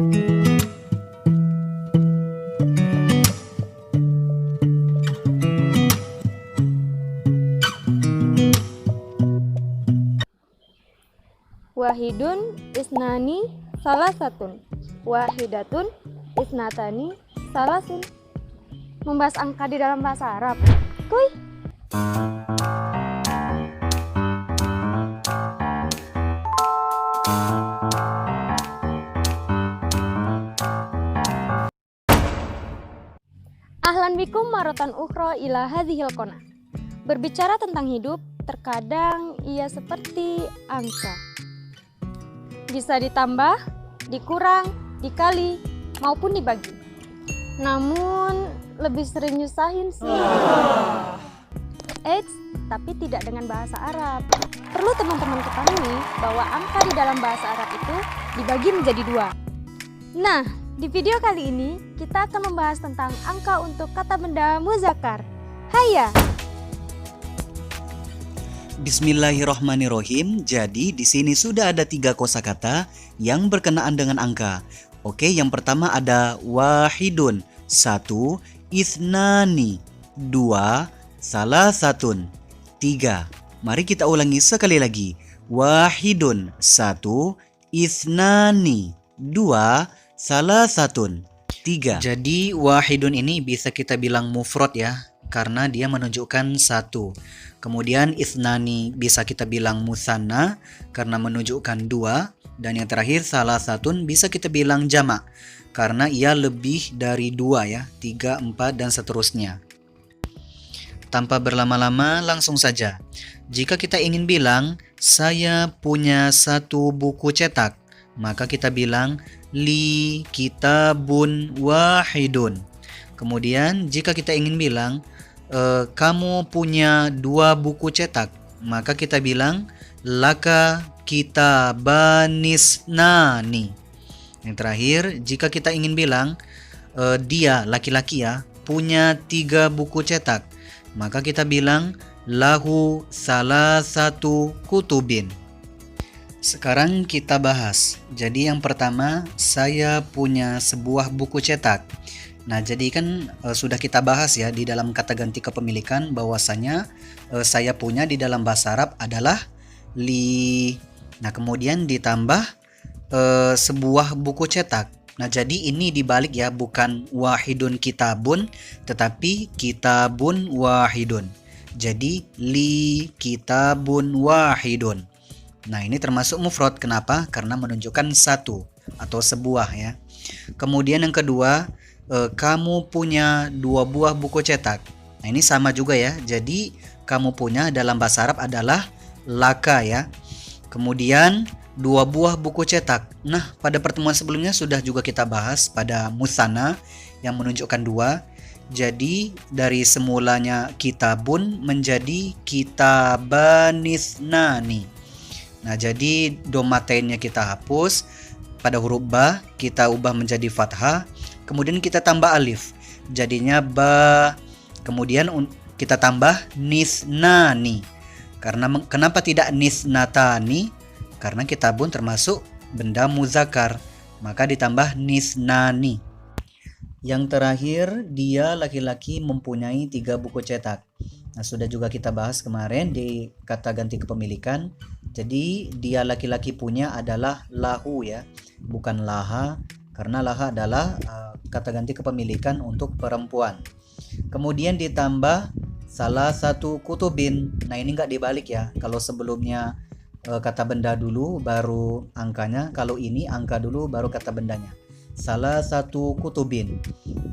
Wahidun isnani salasatun. Wahidatun isnatani salasun. Membahas angka di dalam bahasa Arab. Kuy. Ahlan bikum maratan ukhra ila hadhil qanah. Berbicara tentang hidup, terkadang ia seperti angka. Bisa ditambah, dikurang, dikali, maupun dibagi. Namun, lebih sering nyusahin sih. Eits, tapi tidak dengan bahasa Arab. Perlu teman-teman ketahui bahwa angka di dalam bahasa Arab itu dibagi menjadi 2. Nah, di video kali ini kita akan membahas tentang angka untuk kata benda muzakkar. Hayya! Bismillahirrohmanirrohim. Jadi di sini sudah ada 3 kosakata yang berkenaan dengan angka. Oke, yang pertama ada wahidun, 1, ithnani, 2, salasatun, 3. Mari kita ulangi sekali lagi. Wahidun, 1, ithnani, 2, salasatun, 3. Jadi wahidun ini bisa kita bilang mufrad ya, karena dia menunjukkan 1. Kemudian ithnani bisa kita bilang musanna karena menunjukkan 2. Dan yang terakhir salasatun bisa kita bilang jamak karena ia lebih dari 2 ya, 3, 4 dan seterusnya. Tanpa berlama-lama langsung saja. Jika kita ingin bilang saya punya 1 buku cetak, maka kita bilang li kitabun wahidun. Kemudian jika kita ingin bilang kamu punya 2 buku cetak, maka kita bilang laka kitabanisnani. Yang terakhir, jika kita ingin bilang dia laki-laki ya punya 3 buku cetak, maka kita bilang lahu salasatu kutubin. Sekarang kita bahas. Jadi yang pertama, saya punya sebuah buku cetak. Nah, jadi kan sudah kita bahas ya di dalam kata ganti kepemilikan bahwasanya saya punya di dalam bahasa Arab adalah li. Nah, kemudian ditambah sebuah buku cetak. Nah, jadi ini dibalik ya, bukan wahidun kitabun tetapi kitabun wahidun. Jadi li kitabun wahidun. Nah, ini termasuk mufrad. Kenapa? Karena menunjukkan 1 atau sebuah ya. Kemudian yang kedua, kamu punya 2 buah buku cetak. Nah, ini sama juga ya. Jadi kamu punya dalam bahasa Arab adalah laka ya. Kemudian 2 buah buku cetak. Nah, pada pertemuan sebelumnya sudah juga kita bahas pada musanna yang menunjukkan 2. Jadi dari semulanya kitabun menjadi kitabanisnani. Nah, jadi domatennya kita hapus, pada huruf ba kita ubah menjadi fathah. Kemudian kita tambah alif, jadinya ba. Kemudian kita tambah nisnani. Kenapa tidak nisnatani? Karena kitabun termasuk benda muzakkar, maka ditambah nisnani. Yang terakhir, dia laki-laki mempunyai 3 buku cetak. Nah, sudah juga kita bahas kemarin di kata ganti kepemilikan. Jadi dia laki-laki punya adalah lahu ya, bukan laha. Karena laha adalah kata ganti kepemilikan untuk perempuan. Kemudian ditambah salah satu kutubin. Nah, ini nggak dibalik ya. Kalau sebelumnya kata benda dulu baru angkanya, kalau ini angka dulu baru kata bendanya. Salah satu kutubin.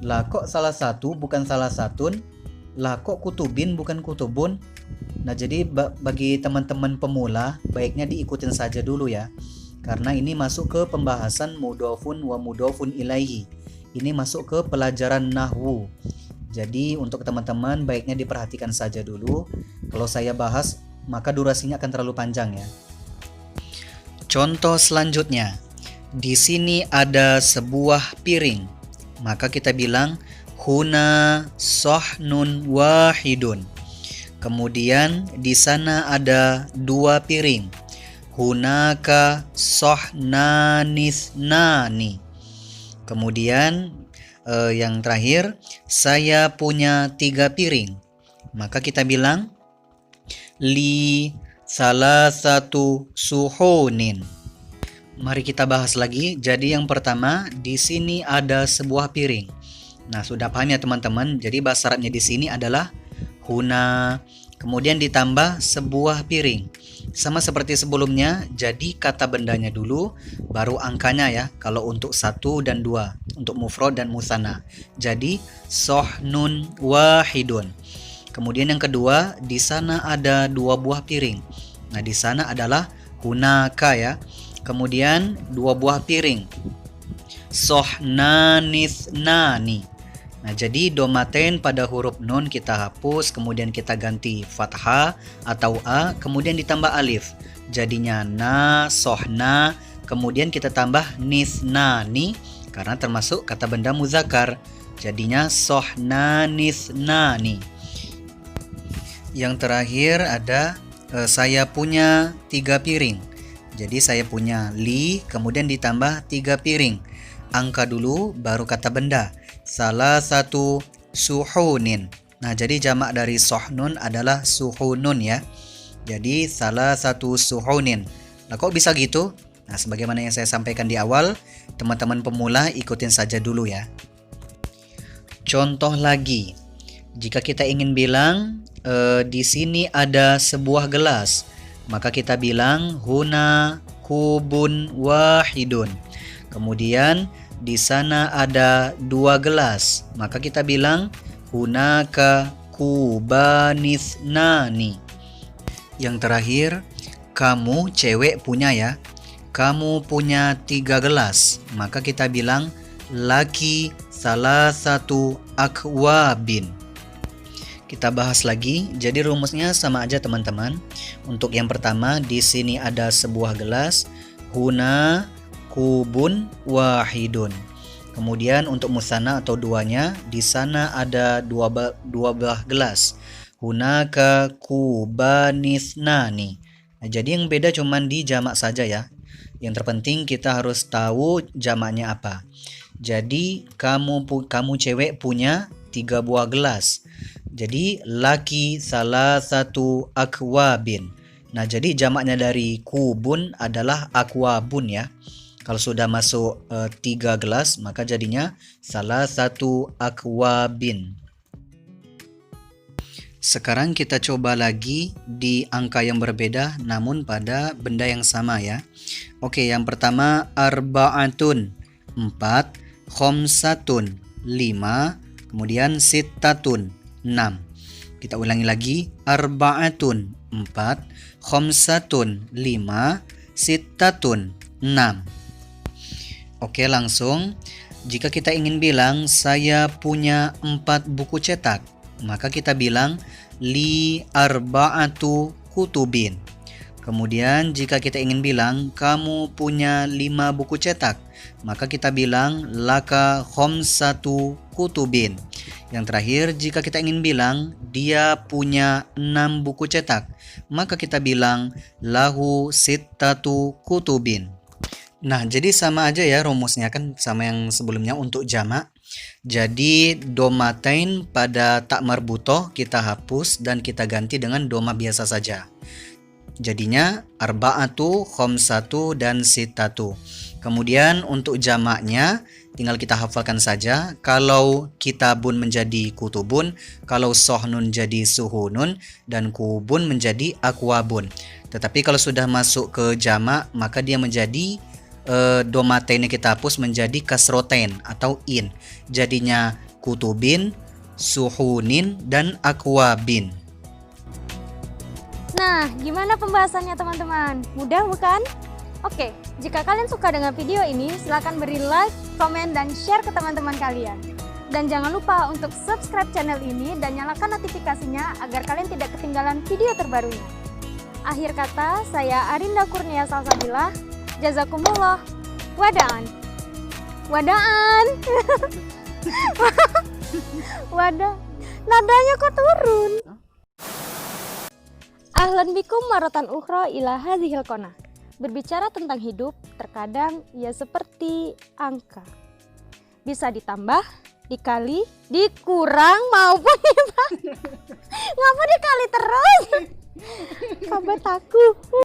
Lah kok salah satu bukan salah satun? Lah kok kutubin bukan kutubun? Nah, jadi bagi teman-teman pemula baiknya diikutin saja dulu ya. Karena ini masuk ke pembahasan mudhofun wa mudhofun ilaihi. Ini masuk ke pelajaran nahwu. Jadi untuk teman-teman baiknya diperhatikan saja dulu. Kalau saya bahas maka durasinya akan terlalu panjang ya. Contoh selanjutnya. Di sini ada sebuah piring. Maka kita bilang huna sahnun wahidun. Kemudian di sana ada 2 piring. Hunaka sohnanisnani. Kemudian yang terakhir, saya punya 3 piring. Maka kita bilang li salah satu suhunin. Mari kita bahas lagi. Jadi yang pertama, di sini ada sebuah piring. Nah, sudah paham ya teman-teman. Jadi bahasa Arabnya di sini adalah huna, kemudian ditambah sebuah piring. Sama seperti sebelumnya, jadi kata bendanya dulu, baru angkanya ya. Kalau untuk 1 dan 2, untuk mufrad dan musanna. Jadi sohnun wahidun. Kemudian yang kedua, di sana ada 2 buah piring. Nah, di sana adalah hunaka ya. Kemudian 2 buah piring. Sohnanithnani. Nah, jadi domaten pada huruf nun kita hapus, kemudian kita ganti fathah atau a, kemudian ditambah alif. Jadinya na, sohna, kemudian kita tambah nithnani karena termasuk kata benda muzakkar. Jadinya sohnanithnani. Yang terakhir ada saya punya 3 piring. Jadi saya punya li, kemudian ditambah 3 piring. Angka dulu, baru kata benda. Salah satu suhunin. Nah, jadi jamak dari sohnun adalah suhunun ya. Jadi salah satu suhunin. Nah, kok bisa gitu? Nah, sebagaimana yang saya sampaikan di awal, teman-teman pemula ikutin saja dulu ya. Contoh lagi. Jika kita ingin bilang di sini ada sebuah gelas, maka kita bilang huna kubun wahidun. Kemudian di sana ada 2 gelas, maka kita bilang hunaka kubanithnani. Yang terakhir, kamu cewek punya ya. Kamu punya 3 gelas, maka kita bilang laki salah satu akwabin. Kita bahas lagi. Jadi rumusnya sama aja teman-teman. Untuk yang pertama, di sini ada sebuah gelas, huna kubun wahidun. Kemudian untuk musanna atau duanya, di sana ada 2 buah gelas, hunaka kubanithnani. Nah, jadi yang beda cuman di jamak saja ya. Yang terpenting kita harus tahu jamaknya apa. Jadi kamu cewek punya 3 buah gelas. Jadi laki salah satu akwabin. Nah, jadi jamaknya dari kubun adalah akwabun ya. Kalau sudah masuk 3 gelas, maka jadinya salah satu akwabin. Sekarang kita coba lagi di angka yang berbeda namun pada benda yang sama ya. Oke, yang pertama arba'atun 4, khomsatun 5, kemudian sittatun 6. Kita ulangi lagi, arba'atun 4, khomsatun 5, sittatun 6. Oke, langsung. Jika kita ingin bilang saya punya 4 buku cetak, maka kita bilang li arba'atu kutubin. Kemudian jika kita ingin bilang kamu punya 5 buku cetak, maka kita bilang laka khomsatu kutubin. Yang terakhir, jika kita ingin bilang dia punya 6 buku cetak, maka kita bilang lahu sittatu kutubin. Nah, jadi sama aja ya rumusnya, kan sama yang sebelumnya untuk jamak. Jadi domatain pada tak marbutoh kita hapus dan kita ganti dengan doma biasa saja. Jadinya arba'atu, khomsatu, dan sittatu. Kemudian untuk jamaknya tinggal kita hafalkan saja. Kalau kitabun menjadi kutubun, kalau sohnun jadi suhunun, dan kubun menjadi akwabun. Tetapi kalau sudah masuk ke jamak, maka dia menjadi domatennya kita hapus menjadi kasroten atau in. Jadinya kutubin, suhunin, dan akwabin. Nah, gimana pembahasannya teman-teman? Mudah bukan? Oke, jika kalian suka dengan video ini, silahkan beri like, komen, dan share ke teman-teman kalian. Dan jangan lupa untuk subscribe channel ini dan nyalakan notifikasinya agar kalian tidak ketinggalan video terbarunya. Akhir kata, saya Arinda Kurnia Salsabila. Jazakumullah. Wadaan. Wadaan. Wadah. Nadanya kok turun? Ahlan bikum maratan ukhra ila hadhil qanah. Berbicara tentang hidup, terkadang ia seperti angka. bisa ditambah, dikali, dikurang maupun ngapa dikali terus? Kabat aku.